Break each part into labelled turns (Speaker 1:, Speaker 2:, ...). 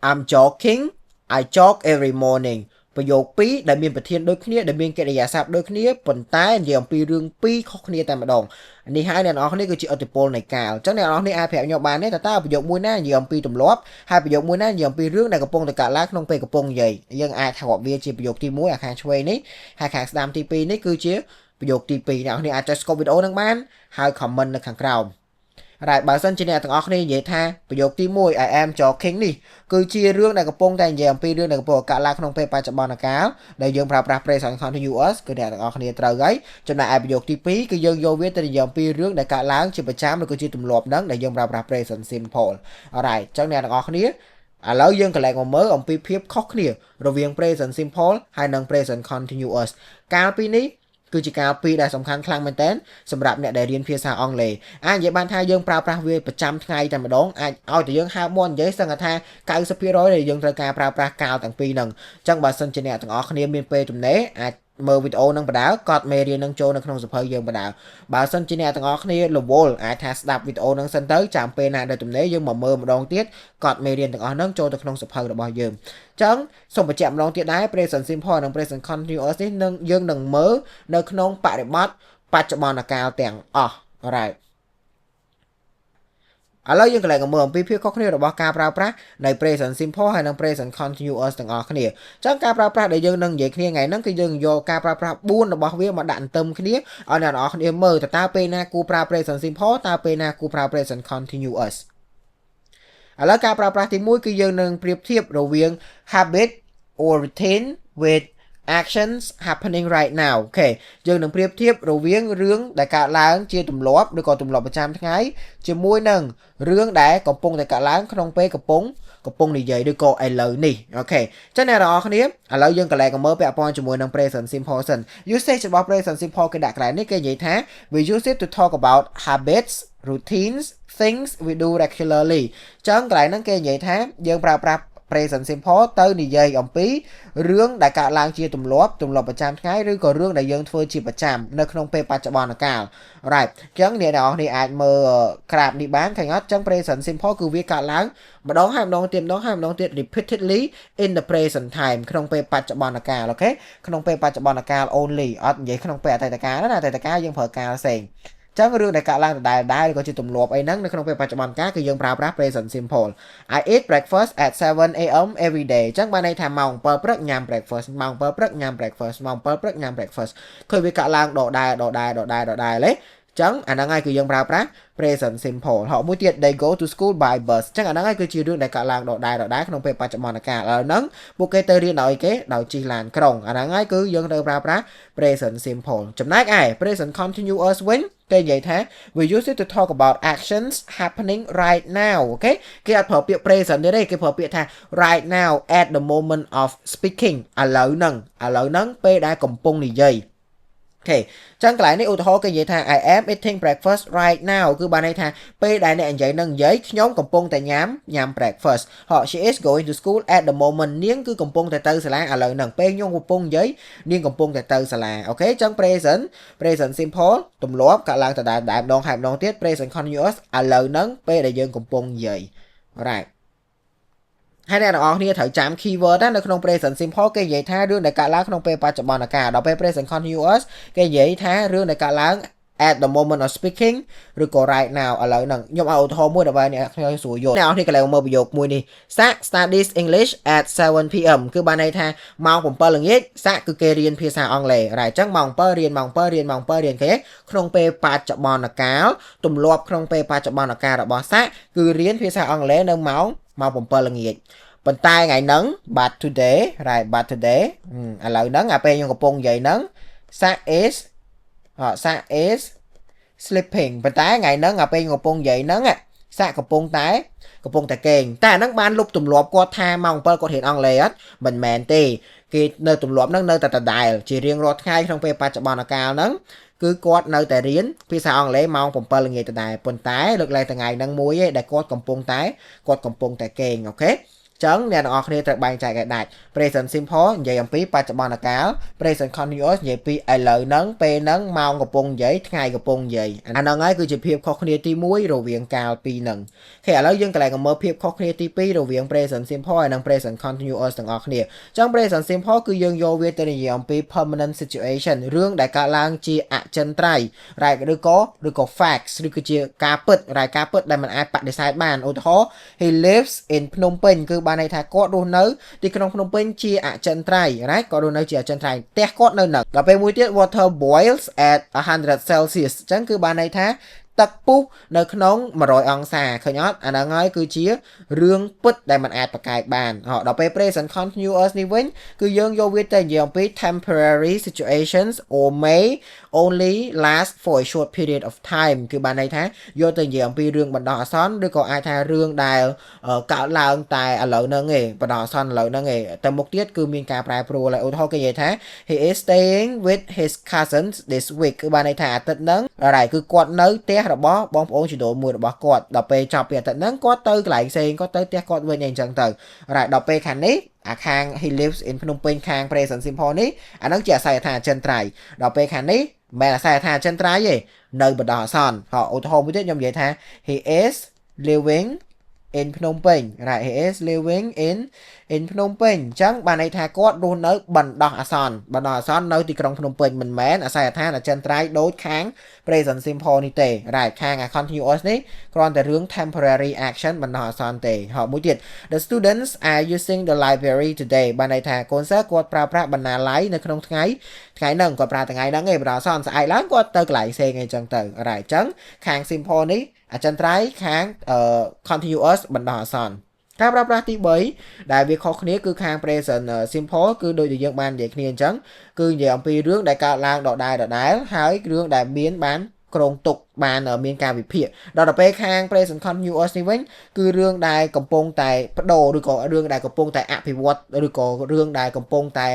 Speaker 1: I'm joking I jog every morning ប្រយោគពីរដែលមានប្រធានដូចគ្នាដែលមានកិរិយាសព្ទដូចគ្នាប៉ុន្តែនិយាយអំពីរឿងពីរខុសគ្នាតែម្ដងនេះហើយអ្នកនរគ្នាគឺជាឥទ្ធិពលនៃកាលអញ្ចឹងអ្នកនរគ្នាអាចប្រាប់ខ្ញុំបានទេតើប្រយោគមួយណានិយាយអំពីទម្លាប់ហើយប្រយោគមួយណានិយាយអំពីរឿងដែលកំពុងតែកើតឡើងក្នុងពេលកំពុងនិយាយយើងអាចថាវាជាប្រយោគទី1អាខាងឆ្វេងនេះហើយខាងស្ដាំទី2នេះគឺជាប្រយោគទី2អ្នកនរគ្នាអាចចុច scope វីដេអូនឹងបានហើយ comment នៅខាងក្រោមហើយបើសិនជាអ្នកទាំងអស់គ្នានិយាយថាប្រយោគទី1 I am joking នេះគឺជារឿងដែលកំពុងតែនិយាយអំពីរឿងដែលកំពុងកើតឡើងក្នុងពេលបច្ចុប្បន្នកាលដែលយើងប្រើប្រាស់ present continuous គឺអ្នកទាំងអស់គ្នាត្រូវហើយចំណែកឯប្រយោគទី2គឺយើងយកវាទៅនិយាយអំពីរឿងដែលកើតឡើងជាប្រចាំឬក៏ជាទម្លាប់ហ្នឹងដែលយើងប្រើប្រាស់ present simple alright អញ្ចឹងអ្នកទាំងអស់គ្នាឥឡូវយើងកន្លែងមកមើលអំពីភាពខុសគ្នារវាង present simple ហើយនិង present continuous កាលពីនេះគឺជាការពីរដែលសំខាន់ខ្លាំងមែនតើសម្រាប់អ្នកដែលរៀនភាសាអង់គ្លេសអាចនិយាយបានថាយើងប្រើប្រាស់វាប្រចាំថ្ងៃតែម្ដងអាចឲ្យតែយើងហើបមាត់និយាយសឹងថា 90% ដែលយើងត្រូវការប្រើប្រាស់កាលទាំងពីរហ្នឹងអញ្ចឹងបើសិនជាអ្នកទាំងអស់គ្នាមានពេលទំនេរអាចមើលវីដេអូនឹងបដាកត់មេរៀននឹងចូលនៅក្នុងសៀវភៅយើងបដាបើសិនជាអ្នកទាំងអស់គ្នារវល់អាចថាស្ដាប់វីដេអូនឹងសិនទៅចាំពេលណាដែលទំនេរយើងមកមើលម្ដងទៀតកត់មេរៀនទាំងអស់ហ្នឹងចូលទៅក្នុងសៀវភៅរបស់យើងអញ្ចឹងសូមបញ្ជាក់ម្ដងទៀតដែរ present simple និង present continuous នេះនឹងយើងនឹងមើលនៅក្នុងបរិបទបច្ចុប្បន្នកាលទាំងអស់ right ឥឡូវយើងកន្លែងមើលអំពីភាពខុសគ្នារបស់ការប្រើប្រាស់នៃ present simple ហើយនិង present continuous ទាំងអស់គ្នាអញ្ចឹងការប្រើប្រាស់ដែលយើងនឹងនិយាយគ្នាថ្ងៃហ្នឹងគឺយើងយកការប្រើប្រាស់4របស់វាមកដាក់ទន្ទឹមគ្នាឲ្យអ្នកនរគ្នាមើលតើពេលណាគួរប្រើ present simple តើពេលណាគួរប្រើ present continuous ឥឡូវការប្រើប្រាស់ទី1គឺយើងនឹងប្រៀបធៀបរវាង habit or routine with actions happening right now អូខេយើងនឹងប្រៀបធៀបរវាងរឿងដែលកើតឡើងជាទម្លាប់ឬក៏ទម្លាប់ប្រចាំថ្ងៃជាមួយនឹងរឿងដែលកំពុងតែកើតឡើងក្នុងពេលកំពុងនិយាយឬក៏ឥឡូវនេះអូខេអញ្ចឹងអ្នកនរគ្នាឥឡូវយើងកន្លែងមើលពាក់ព័ន្ធជាមួយនឹង present simple សិន usage របស់ present simple គេដាក់កន្លែងនេះគេនិយាយថា we use it to talk about habits routines things we do regularly អញ្ចឹងកន្លែងហ្នឹងគេនិយាយថាយើងប្រើប្រាស់ present simple ទៅនិយាយអំពីរឿងដែលកើតឡើងជាទម្លាប់ប្រចាំថ្ងៃឬក៏រឿងដែលយើងធ្វើជាប្រចាំនៅក្នុងពេលបច្ចុប្បន្នកាល right អញ្ចឹងអ្នកនរគ្នាអាចមើលក្រាបនេះបានឃើញអត់អញ្ចឹង present simple គឺវាកើតឡើងម្ដងហើយម្ដងទៀត repeatedly in the present time ក្នុងពេលបច្ចុប្បន្នកាលអូខេក្នុងពេលបច្ចុប្បន្នកាល only អត់និយាយក្នុងពេលអតីតកាលណាអតីតកាលយើងប្រើកាលផ្សេងចឹងរឿងដែលកើតឡើងដដែលឬក៏ជាទម្លាប់អីហ្នឹងនៅក្នុងពេលបច្ចុប្បន្នកាលគឺយើងប្រើប្រាស់ present simple I eat breakfast at 7 AM every day ចឹងបានន័យថាម៉ោង7ព្រឹកញ៉ាំ breakfast ម៉ោង7ព្រឹកញ៉ាំ breakfast ម៉ោង7ព្រឹកញ៉ាំ breakfast ឃើញវាកើតឡើងដដែលទេចឹងអាហ្នឹងហើយគឺយើងប្រើប្រាស់ present simple ហើយមួយទៀត they go to school by bus ចឹងអាហ្នឹងហើយគឺជារឿងដែលកើតឡើងដដែលក្នុងពេលបច្ចុប្បន្នកាលឥឡូវហ្នឹងពួកគេទៅរៀនដោយគេដោយជិះឡានក្រុងអាហ្នឹងហើយគឺយើងត្រូវប្រើប្រាស់ present simple ចំណែកឯ present continuous វិញគេនិយាយថា we use it to talk about actions happening right now អូខេគេអត់ប្រើពាក្យ present ទេគេប្រើពាក្យថា right now at the moment of speaking ឥឡូវហ្នឹងពេលដែលកំពុងនិយាយអូខេចឹងកន្លែងនេះឧទាហរណ៍គេនិយាយថា I am eating breakfast right now គឺបានន័យថាពេលដែលអ្នកនិយាយនឹងនិយាយខ្ញុំកំពុងតែញ៉ាំ breakfast ហើយ she is going to school at the moment នាងគឺកំពុងតែទៅសាលាឥឡូវហ្នឹងពេលខ្ញុំកំពុងនិយាយនាងកំពុងតែទៅសាលាអូខេចឹង present simple ទម្លាប់កើតឡើងដដែលម្ដងហើយម្ដងទៀត present continuous ឥឡូវហ្នឹងពេលដែលយើងកំពុងនិយាយ right ហើយអ្នកនរគ្នាត្រូវចាំ keyword នៅក្នុង present simple គេនិយាយថារឿងដែលកើតឡើងក្នុងពេលបច្ចុប្បន្នកាលដល់ពេល present continuous គេនិយាយថារឿងដែលកើតឡើង at the moment of speaking ឬក៏ right now ឥឡូវហ្នឹងខ្ញុំឲ្យឧទាហរណ៍មួយដើម្បីអ្នកខ្ញុំស្រួលយល់អ្នកនរគ្នាកន្លែងមើលប្រយោគមួយនេះសាក់ studies English at 7 PM គឺបានន័យថាម៉ោង7ល្ងាចសាក់គឺគេរៀនភាសាអង់គ្លេសហើយអញ្ចឹងម៉ោង7រៀនម៉ោង7រៀនម៉ោង7រៀនគេក្នុងពេលបច្ចុប្បន្នកាលទម្លាប់ក្នុងពេលបច្ចុប្បន្នកាលរបស់សាក់គឺរៀនភាសាអង់គ្លេសនៅម៉ោង7ល្ងាចប៉ុន្តែថ្ងៃហ្នឹង but today ឥឡូវហ្នឹងពេលខ្ញុំកំពុងនិយាយហ្នឹងសាក់ is sleeping ប៉ុន្តែថ្ងៃហ្នឹងពេលខ្ញុំកំពុងនិយាយហ្នឹងសាក់កំពុងតែគេងតែអាហ្នឹងបានលុបទម្លាប់គាត់ថាម៉ោង7គាត់រៀនអង់គ្លេសអត់មិនមែនទេគេនៅទម្លាប់ហ្នឹងនៅតែដដែលជារៀងរាល់ថ្ងៃក្នុងពេលបច្ចុប្បន្នកាលហ្នឹងគឺគាត់នៅតែរៀនភាសាអង់គ្លេសម៉ោង7ល្ងាចដដែលប៉ុន្តែលើកឡើងថ្ងៃហ្នឹងមួយឯងដែលគាត់កំពុងតែគេងអូខេ ចឹងអ្នកទាំងអស់គ្នាត្រូវបែងចែកឲ្យដាច់ present simple និយាយអំពីបច្ចុប្បន្នកាល present continuous និយាយពីឥឡូវហ្នឹងពេលហ្នឹងម៉ោងកំពុងនិយាយថ្ងៃកំពុងនិយាយអាហ្នឹងហើយគឺជាភាពខុសគ្នាទី1រវាងកាលពីរហ្នឹងអូខេឥឡូវយើងកន្លែងមើលភាពខុសគ្នាទី2រវាង present simple ហើយនិង present continuous ទាំងអស់គ្នាចឹង present simple គឺយើងយកវាទៅនិយាយអំពី permanent situation រឿងដែលកើតឡើងជាអចិន្ត្រៃយ៍ right ឬក៏ facts ឬក៏ជាការពិត right ការពិតដែលមិនអាចបដិសេធបានឧទាហរណ៍ he lives in ភ្នំពេញគឺបានន័យថាគាត់រស់នៅទីក្រុងភ្នំពេញជាអចិន្ត្រៃយ៍ right គាត់រស់នៅជាអចិន្ត្រៃយ៍ផ្ទះគាត់នៅនឹងដល់ពេលមួយទៀត water boils at 100 celsius អញ្ចឹងគឺបានន័យថាទឹកពុះនៅក្នុង100អង្សាឃើញអត់អាហ្នឹងហើយគឺជារឿងពិតដែលมันអាចប្រកែកបានដល់ពេល present continuous នេះវិញគឺយើងយកវាទៅនិយាយអំពី temporary situations or may only last for a short period of time គឺបានន័យថាយកទៅនិយាយអំពីរឿងបណ្ដោះអាសន្នឬក៏អាចថារឿងដែលកើតឡើងតែឥឡូវហ្នឹងឯងបណ្ដោះអាសន្នឥឡូវហ្នឹងឯងតែមុខទៀតគឺមានការប្រែប្រួលហើយឧទាហរណ៍គេនិយាយថា he is staying with his cousins this week គឺបានន័យថាអាទិត្យហ្នឹងគឺគាត់នៅផ្ទះរបស់បងប្អូនជីដូនមួយរបស់គាត់ដល់ពេលចប់ពីអាទិត្យហ្នឹងគាត់ទៅកន្លែងផ្សេងគាត់ទៅផ្ទះគាត់វិញអីចឹងទៅដល់ពេលខាងនេះអាខាង he lives in ភ្នំពេញខាង present simple នេះអាហ្នឹងជាអាស័យដ្ឋានអចិន្ត្រៃយ៍ដល់ពេលខាងនេះមិនមែនអាស័យដ្ឋានអចិន្ត្រៃយ៍ទេនៅបណ្ដោះអាសន្នឧទាហរណ៍មួយទៀតខ្ញុំនិយាយថា he is living in ភ្នំពេញ right he is living in ភ្នំពេញអញ្ចឹងបានន័យថាគាត់រស់នៅបណ្ដោះអាសន្ននៅទីក្រុងភ្នំពេញមិនមែនអាស័យដ្ឋានអចិន្ត្រៃយ៍ដូចខាង present simple នេះទេ right ខាង continuous នេះគ្រាន់តែរឿង temporary action បណ្ដោះអាសន្នទេហើយមួយទៀត the students are using the library today បានន័យថាកូនសិស្សគាត់ប្រើប្រាស់បណ្ណាល័យនៅក្នុងថ្ងៃហ្នឹងគាត់ប្រើថ្ងៃហ្នឹងឯងបណ្ដោះអាសន្នស្អែកឡើងគាត់ទៅកន្លែងផ្សេងអីចឹងទៅ right អញ្ចឹងខាង simple នេះអចិន្ត្រៃយ៍ខាង continuous បណ្ដោះអាសន្នការប្រើប្រាស់ទី3ដែលវាខុសគ្នាគឺខាង present simple គឺដូចដែលយើងបាននិយាយគ្នាអញ្ចឹងគឺនិយាយអំពីរឿងដែលកើតឡើងដដែលហើយរឿងដែលមានបានក្រងទុកបានមានការវិភាគដល់ពេលខាង present continuous នេះវិញគឺរឿងដែលកំពុងតែបដូរឬក៏រឿងដែលកំពុងតែអភិវឌ្ឍឬក៏រឿងដែលកំពុងតែ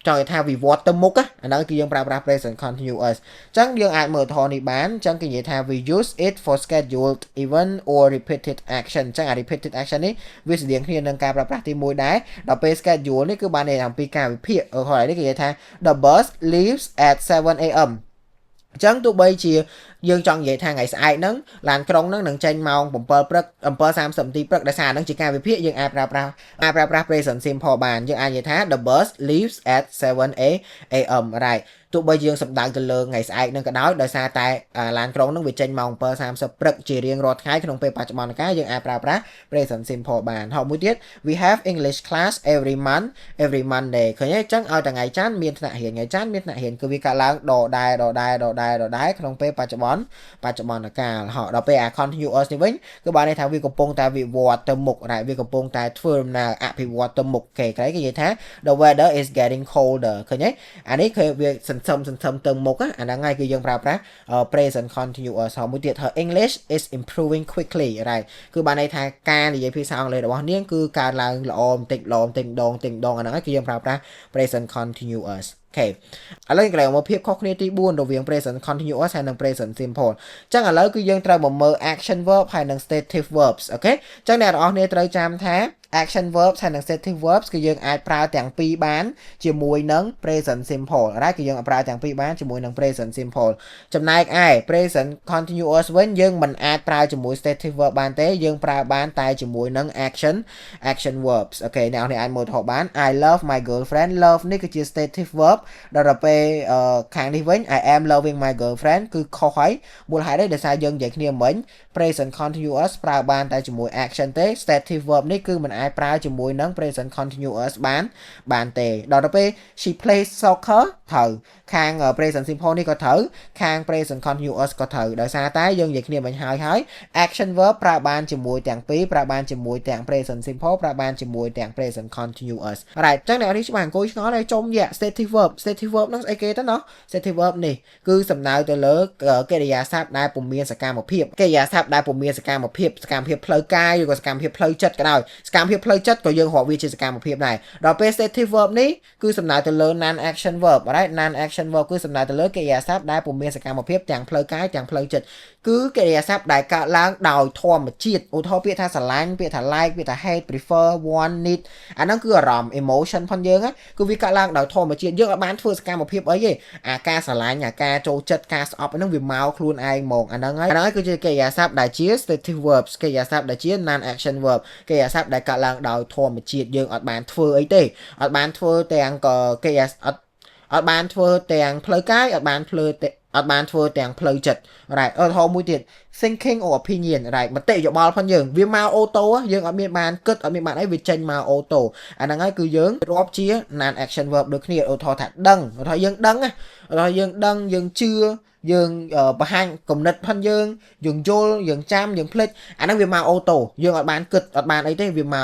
Speaker 1: ចង់និយាយថាវិវត្តទៅមុខអាហ្នឹងគឺយើងប្រើប្រាស់ present continuous អញ្ចឹងយើងអាចមើលឧទាហរណ៍នេះបានអញ្ចឹងគេនិយាយថា we use it for scheduled event or repeated action អញ្ចឹងអា repeated action នេះវាស្តៀងគ្នានឹងការប្រើប្រាស់ទី1ដែរដល់ពេល schedule នេះគឺបានន័យអំពីការវិភាគហើយនេះគេនិយាយថា the bus leaves at 7 am អញ្ចឹងទោះបីជាយើងចង់និយាយថាថ្ងៃស្អែកហ្នឹងឡានក្រុងហ្នឹងនឹងចេញម៉ោង7ព្រឹក7:30នាទីព្រឹកដោយសារហ្នឹងជាការវិភាគយើងអាចប្រើប្រាស់ present simple បានយើងអាចនិយាយថា the bus leaves at 7 am right ទោះបីយើងសំដៅទៅលើថ្ងៃស្អែកហ្នឹងក៏ដោយសារតែឡានក្រុងហ្នឹងវាចេញម៉ោង7:30ព្រឹកជារៀងរាល់ថ្ងៃក្នុងពេលបច្ចុប្បន្នកាលយើងអាចប្រើប្រាស់ present simple បានហើយមួយទៀត we have English class every Monday ឃើញទេអញ្ចឹងឲ្យតែថ្ងៃច័ន្ទមានថ្នាក់រៀនថ្ងៃច័ន្ទមានថ្នាក់រៀនគឺវាកើតឡើងដដែលក្នុងពេលបច្ចុប្បន្នកាលដល់ពេលអា continuous នេះវិញគឺបានន័យថាវាកំពុងតែវិវត្តទៅមុខវាកំពុងតែធ្វើដំណើរអភិវឌ្ឍទៅមុខគេនិយាយថា the weather is getting colder ឃើញទេអានេះគឺវាសន្សំទៅមុខអាហ្នឹងហើយគឺយើងប្រើប្រាស់ present continuous ហើយមួយទៀតថា English is improving quickly right គឺបានន័យថាការនិយាយភាសាអង់គ្លេសរបស់នាងគឺកើនឡើងល្អបន្តិចម្ដងអាហ្នឹងហើយគឺយើងប្រើប្រាស់ present continuousអូខេឥឡូវកន្លែងមកភាពខុសគ្នាទី4រវាង present continuous ហើយនិង present simple អញ្ចឹងឥឡូវគឺយើងត្រូវមកមើល action verb ហើយនិង stative verbs អូខេអញ្ចឹងអ្នកនរអស់គ្នាត្រូវចាំថា action verbs ហើយនិង stative verbs គឺយើងអាចប្រើទាំងពីរបានជាមួយនឹង present simple right គឺយើងអាចប្រើទាំងពីរបានជាមួយនឹង present simple ចំណែកឯ present continuous វិញយើងមិនអាចប្រើជាមួយ stative verb បានទេយើងប្រើបានតែជាមួយនឹង action verbs អូខេអ្នកនរអាចមើលថតបាន I love my girlfriend love នេះគឺជា stative verb ដល់ពេលខាងនេះវិញ I am loving my girlfriend គឺខុសហើយមូលហេតុអីដោយសារយើងនិយាយគ្នាមិញ present continuous ប្រើបានតែជាមួយ action ទេ stative verb នេះគឺមិនអាចប្រើជាមួយនឹង present continuous បានទេដល់ទៅពេល she plays soccer ត្រូវខាង present simple នេះក៏ត្រូវខាង present continuous ក៏ត្រូវដោយសារតែយើងនិយាយគ្នាមិញហើយ action verb ប្រើបានជាមួយទាំងពីរប្រើបានជាមួយទាំង present simple ប្រើបានជាមួយទាំង present continuous right អញ្ចឹងអ្នកនេះច្បាស់អង្គុយឆ្ងល់ហើយចុំ stative verb ហ្នឹងស្អីគេទៅណោះ stative verb នេះគឺសំដៅទៅលើកិរិយាសព្ទដែលពុំមានសកម្មភាពកិរិយាសព្ទដែលពុំមានសកម្មភាពផ្លូវកាយឬក៏សកម្មភាពផ្លូវចិត្តក៏ដោយសកម្មភាពផ្លូវចិត្តក៏យើងរាប់វាជាសកម្មភាពដែរដល់ពេល stative verb នេះគឺសំដៅទៅលើ non action verb right non action verb គឺសំដៅទៅលើកិរិយាសព្ទដែលពុំមានសកម្មភាពទាំងផ្លូវកាយទាំងផ្លូវចិត្ត គឺកិរិយាសព្ទដែលកើតឡើងដោយធម្មជាតិឧទាហរណ៍ពាក្យថាស្រឡាញ់ពាក្យថា like ពាក្យថា hate prefer want need អាហ្នឹងគឺអារម្មណ៍ emotion ផងយើងគឺវាកើតឡើងដោយធម្មជាតិយើងអត់បានធ្វើសកម្មភាពអីទេអាការស្រឡាញ់អាការចូលចិត្តការស្អប់ហ្នឹងវាមកខ្លួនឯងហ្មងអាហ្នឹងហើយគឺជាកិរិយាសព្ទដែលជា stative verbs កិរិយាសព្ទដែលជា non action verb កិរិយាសព្ទដែលកើតឡើងដោយធម្មជាតិយើងអត់បានធ្វើអីទេអត់បានធ្វើទាំងកិរិយាអត់បានធ្វើទាំងផ្លូវកាយអត់បានធ្វើទាំងផ្លូវចិត្ត right ឧទាហរណ៍មួយទៀត thinking or opinion right មតិយោបល់ផងយើងវាមកអូតូយើងអត់មានបានគិតអត់មានបានអីវាចេញមកអូតូអាហ្នឹងហើយគឺយើងរាប់ជា non action verb ដូចគ្នាឧទាហរណ៍ថាដឹងឧទាហរណ៍យើងដឹងឧទាហរណ៍យើងដឹងយើងជឿយើងបង្ហាញគំនិតផងយើងយល់យើងចាំយើងភ្លេចអាហ្នឹងវាមកអូតូយើងអត់បានគិតអត់បានអីទេវាម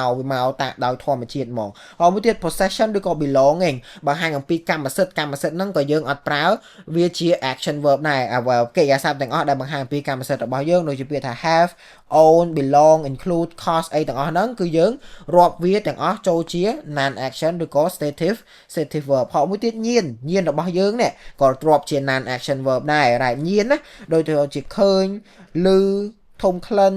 Speaker 1: កតាដោយធម្មជាតិហ្មងហើយមួយទៀត possession ឬក៏ belonging បង្ហាញអំពីកម្មសិទ្ធិហ្នឹងក៏យើងអត់ប្រើវាជា action verb ដែរកិរិយាសព្ទទាំងអស់ដែលបង្ហាញអំពីកម្មសិទ្ធិរបស់យើងដូចជាពាក្យថា have own belong include cause អីទាំងអស់ហ្នឹងគឺយើងរាប់វាទាំងអស់ចូលជា non action ឬក៏ stative verb ហើយមួយទៀតញៀនរបស់យើងនេះក៏រាប់ជា non action verb ដែរញៀនណាដូចទៅជាឃើញឮធំក្លិន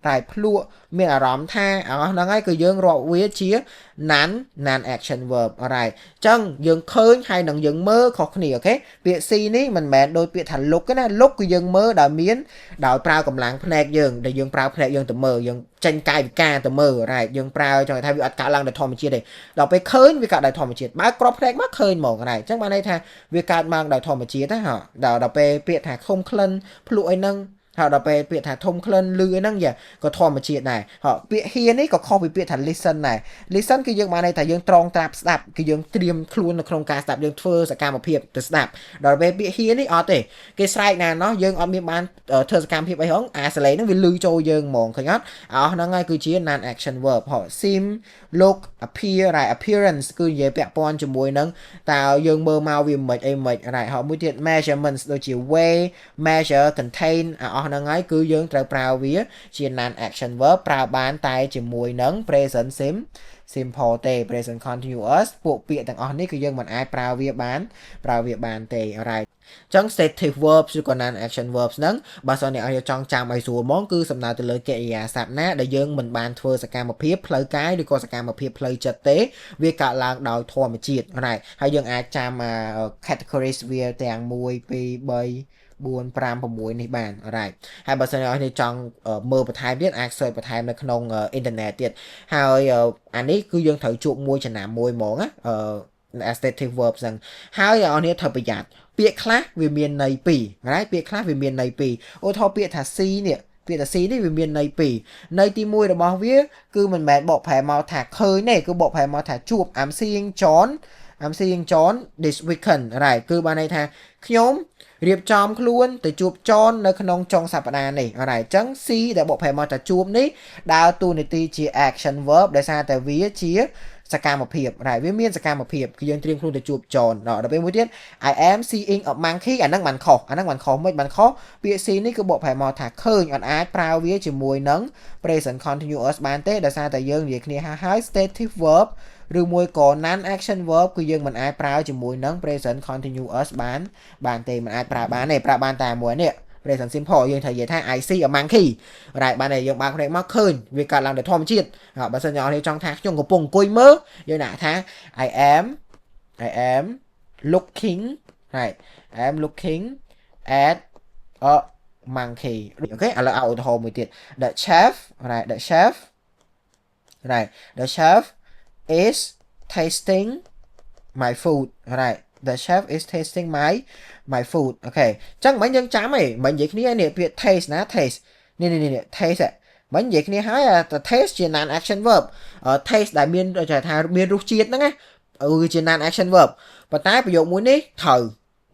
Speaker 1: តែភ្លក់មានអារម្មណ៍ថាអស់ហ្នឹងហើយគឺយើងរាប់វាជា non action verb alright អញ្ចឹងយើងឃើញហើយនឹងយើងមើលខុសគ្នាអូខេពាក្យ see នេះមិនមែនដូចពាក្យថា look ទេណា look គឺយើងមើលដោយប្រើកម្លាំងភ្នែកយើងដែលយើងប្រើភ្នែកយើងទៅមើលយើងចេញកាយវិការទៅមើល right យើងប្រើចង់ថាវាអត់កើតឡើងដោយធម្មជាតិទេដល់ពេលឃើញវាកើតដោយធម្មជាតិបើក្របភ្នែកមកឃើញហ្មង right អញ្ចឹងបានន័យថាវាកើតមកដោយធម្មជាតិណាដល់ពេលពាក្យថាធំក្លិនភ្លក់អីហ្នឹងហើយដល់ពេលពាក្យថាធំក្លិនលឺអីហ្នឹងក៏ធម្មជាតិដែរហើយពាក្យ hear នេះក៏ខុសពីពាក្យថា listen ដែរ listen គឺយើងបានន័យថាយើងត្រង់ត្រាប់ស្ដាប់គឺយើងត្រៀមខ្លួននៅក្នុងការស្ដាប់យើងធ្វើសកម្មភាពទៅស្ដាប់ដល់ពេលពាក្យ hear នេះអត់ទេគេស្រែកណាណោះយើងអត់មានបានធ្វើសកម្មភាពអីហងអាសលេងហ្នឹងវាលឺចូលយើងហ្មងឃើញអត់អស់ហ្នឹងហើយគឺជា non action verb ហើយ seem look appear right appearance គឺនិយាយពាក់ព័ន្ធជាមួយនឹងតើយើងមើលមកវាមិនអីមិន right ហើយមួយទៀត measurements ដូចជា weigh measure contain អស់ហ្នឹងហើយគឺយើងត្រូវប្រើវាជា non action verb ប្រើបានតែជាមួយនឹង present simple ទេ present continuous ពួកពាក្យទាំងអស់នេះគឺយើងមិនអាចប្រើវាបានទេ alright ចឹង stative verbs ឬក៏ non action verbs ហ្នឹងបើសិនអ្នកចង់ចាំឲ្យស្រួលហ្មងគឺសំដៅទៅលើកិរិយាសព្ទណាដែលយើងមិនបានធ្វើសកម្មភាពផ្លូវកាយឬក៏សកម្មភាពផ្លូវចិត្តទេវាកើតឡើងដោយធម្មជាតិ right ហើយយើងអាចចាំ categories វាទាំង1 2 3 4 5 6នេះបាន right ហើយបើសិនអ្នកនេះចង់មើលបន្ថែមទៀតអាច search បន្ថែមនៅក្នុងអ៊ីនធឺណិតទៀតហើយអានេះគឺយើងត្រូវជួបមួយចំណាំមួយហ្មងstative verbs ហ្នឹងហើយអ្នកនេះត្រូវប្រយ័ត្នពាក្យខ្លះវាមានន័យពីរ right ពាក្យខ្លះវាមានន័យពីរឧទាហរណ៍ពាក្យថា see នេះពាក្យថា see នេះវាមានន័យពីរន័យទី1របស់វាគឺមិនមែនបកប្រែមកថាឃើញទេគឺបកប្រែមកថាជួប I'm seeing John this weekend right គឺបានន័យថាខ្ញុំរៀបចំខ្លួនទៅជួបចននៅក្នុងចុងសប្តាហ៍នេះអរ៉ៃអញ្ចឹង see ដែលបកប្រែមកថាជួបនេះដើរតួនាទីជា action verb ដោយសារតែវាជាសកម្មភាពright វាមានសកម្មភាពគឺយើងត្រៀមខ្លួនទៅជួបចនដល់ពេលមួយទៀត I am seeing a monkey អាហ្នឹងបានខុសមិនបានខុសពាក្យ see នេះគឺបកប្រែមកថាឃើញអត់អាចប្រើវាជាមួយនឹង present continuous បានទេដោយសារតែយើងនិយាយគ្នាហើយ stative verb ឬមួយក៏ non action verb គឺយើងមិនអាចប្រើជាមួយនឹង present continuous បានទេមិនអាចប្រើបានទេប្រើបានតែមួយនេះ present simple យើងត្រូវនិយាយថា I see a monkey right បានតែយើងបើកភ្នែកមកឃើញវាកើតឡើងដោយធម្មជាតិបើសិនអ្នកនរចង់ថាខ្ញុំកំពុងអង្គុយមើលយើងដាក់ថា I am looking right I am looking at a monkey អូខេឥឡូវឲ្យឧទាហរណ៍មួយទៀត the chef is tasting my food right the chef is tasting my food អូខេអញ្ចឹងមិនយើងចាំហីមិននិយាយគ្នានេះពាក្យ taste ណា taste នេះ taste មិននិយាយគ្នាហើយតែ taste ជា non action verb taste ដែលមានថាមានរសជាតិហ្នឹងណាគឺជា non action verb ប៉ុន្តែប្រយោគមួយនេះត្រូវ